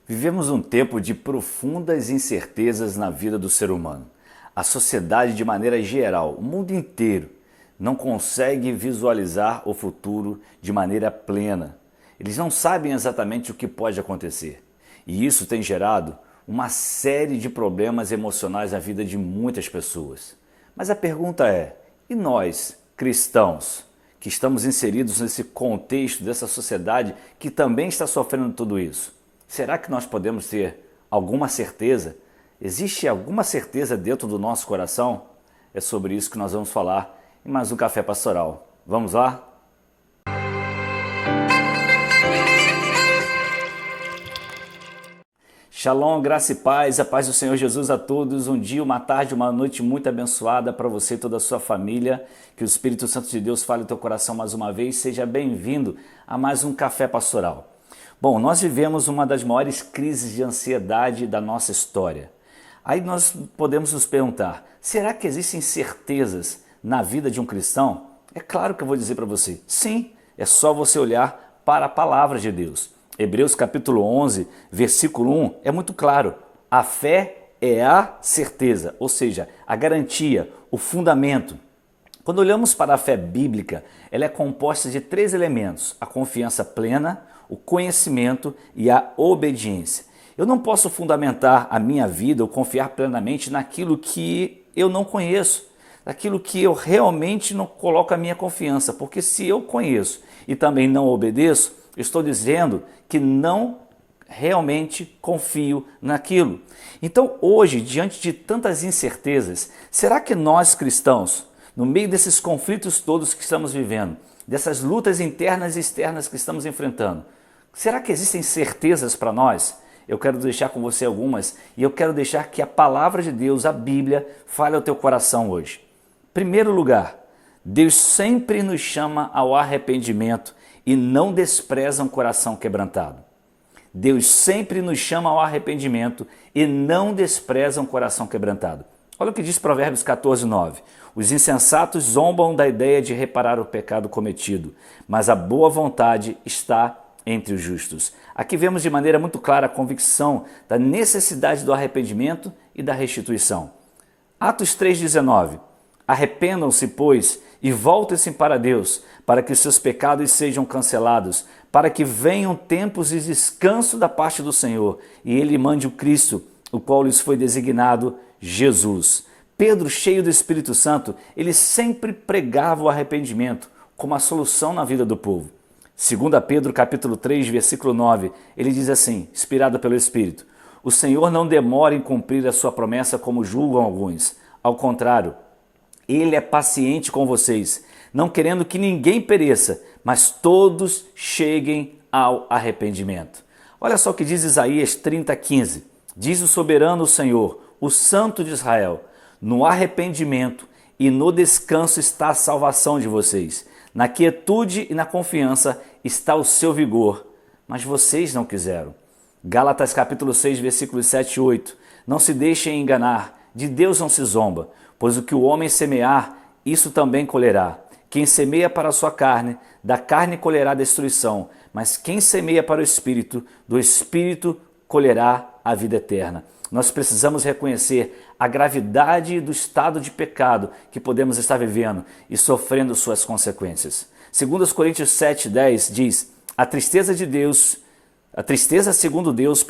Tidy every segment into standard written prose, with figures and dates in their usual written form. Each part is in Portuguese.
Vivemos um tempo de profundas incertezas na vida do ser humano. A sociedade, de maneira geral, o mundo inteiro, não consegue visualizar o futuro de maneira plena. Eles não sabem exatamente o que pode acontecer. E isso tem gerado uma série de problemas emocionais na vida de muitas pessoas. Mas a pergunta é: e nós, cristãos, que estamos inseridos nesse contexto dessa sociedade que também está sofrendo tudo isso? Será que nós podemos ter alguma certeza? Existe alguma certeza dentro do nosso coração? É sobre isso que nós vamos falar em mais um Café Pastoral. Vamos lá? Shalom, graça e paz, a paz do Senhor Jesus a todos. Um dia, uma tarde, uma noite muito abençoada para você e toda a sua família. Que o Espírito Santo de Deus fale no teu coração mais uma vez. Seja bem-vindo a mais um Café Pastoral. Bom, nós vivemos uma das maiores crises de ansiedade da nossa história. Aí nós podemos nos perguntar, será que existem certezas na vida de um cristão? É claro que eu vou dizer para você, sim, é só você olhar para a palavra de Deus. Hebreus capítulo 11, versículo 1 é muito claro. A fé é a certeza, ou seja, a garantia, o fundamento. Quando olhamos para a fé bíblica, ela é composta de 3 elementos: a confiança plena, o conhecimento e a obediência. Eu não posso fundamentar a minha vida ou confiar plenamente naquilo que eu não conheço, naquilo que eu realmente não coloco a minha confiança, porque se eu conheço e também não obedeço, eu estou dizendo que não realmente confio naquilo. Então hoje, diante de tantas incertezas, será que nós cristãos, no meio desses conflitos todos que estamos vivendo, dessas lutas internas e externas que estamos enfrentando, será que existem certezas para nós? Eu quero deixar com você algumas e eu quero deixar que a palavra de Deus, a Bíblia, fale ao teu coração hoje. Em primeiro lugar, Deus sempre nos chama ao arrependimento e não despreza um coração quebrantado. Deus sempre nos chama ao arrependimento e não despreza um coração quebrantado. Olha o que diz Provérbios 14, 9. Os insensatos zombam da ideia de reparar o pecado cometido, mas a boa vontade está entre os justos. Aqui vemos de maneira muito clara a convicção da necessidade do arrependimento e da restituição. Atos 3,19. Arrependam-se, pois, e voltem-se para Deus, para que os seus pecados sejam cancelados, para que venham tempos de descanso da parte do Senhor, e Ele mande o Cristo, o qual lhes foi designado Jesus. Pedro, cheio do Espírito Santo, ele sempre pregava o arrependimento como a solução na vida do povo. 2 Pedro capítulo 3, versículo 9, ele diz assim, inspirado pelo Espírito: o Senhor não demora em cumprir a sua promessa como julgam alguns. Ao contrário, Ele é paciente com vocês, não querendo que ninguém pereça, mas todos cheguem ao arrependimento. Olha só o que diz Isaías 30:15. Diz o soberano Senhor, o Santo de Israel: no arrependimento e no descanso está a salvação de vocês. Na quietude e na confiança está o seu vigor, mas vocês não quiseram. Gálatas capítulo 6, versículos 7 e 8. Não se deixem enganar, de Deus não se zomba, pois o que o homem semear, isso também colherá. Quem semeia para a sua carne, da carne colherá destruição, mas quem semeia para o Espírito, do Espírito colherá a vida eterna. Nós precisamos reconhecer a gravidade do estado de pecado que podemos estar vivendo e sofrendo suas consequências. 2 Coríntios 7:10 diz: a tristeza segundo Deus,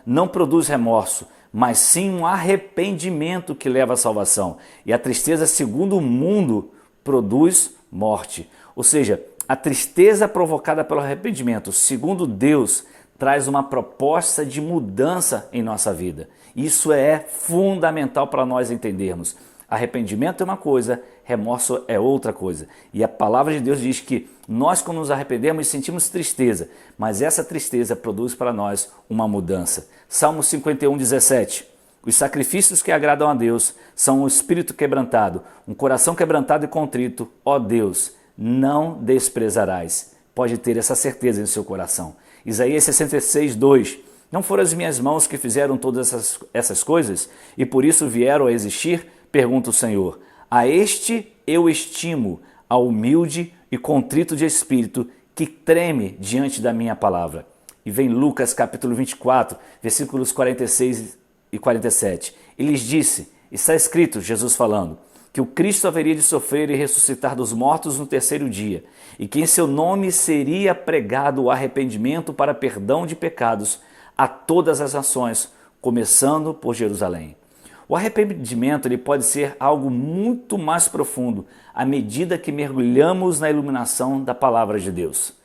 não produz remorso, mas sim um arrependimento que leva à salvação. E a tristeza segundo o mundo produz morte. Ou seja, a tristeza provocada pelo arrependimento, segundo Deus, traz uma proposta de mudança em nossa vida. Isso é fundamental para nós entendermos. Arrependimento é uma coisa, remorso é outra coisa. E a palavra de Deus diz que nós, quando nos arrependemos, sentimos tristeza, mas essa tristeza produz para nós uma mudança. Salmo 51:17. Os sacrifícios que agradam a Deus são um espírito quebrantado, um coração quebrantado e contrito. Ó Deus, não desprezarás. Pode ter essa certeza em seu coração. Isaías 66:2. Não foram as minhas mãos que fizeram todas essas coisas e por isso vieram a existir? Pergunta o Senhor. A este eu estimo, ao humilde e contrito de espírito, que treme diante da minha palavra. e vem Lucas capítulo 24, versículos 46 e 47. E lhes disse, está escrito, Jesus falando, que o Cristo haveria de sofrer e ressuscitar dos mortos no terceiro dia, e que em seu nome seria pregado o arrependimento para perdão de pecados a todas as nações, começando por Jerusalém. O arrependimento ele pode ser algo muito mais profundo à medida que mergulhamos na iluminação da palavra de Deus.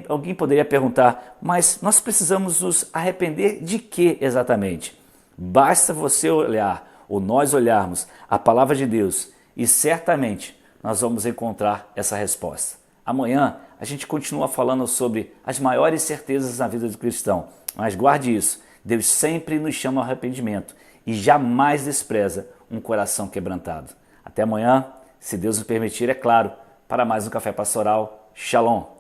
Alguém poderia perguntar, mas nós precisamos nos arrepender de quê exatamente? Basta você olhar, ou nós olharmos, a palavra de Deus e certamente nós vamos encontrar essa resposta. Amanhã a gente continua falando sobre as maiores certezas na vida do cristão, mas guarde isso, Deus sempre nos chama ao arrependimento e jamais despreza um coração quebrantado. Até amanhã, se Deus nos permitir, é claro, para mais um Café Pastoral. Shalom!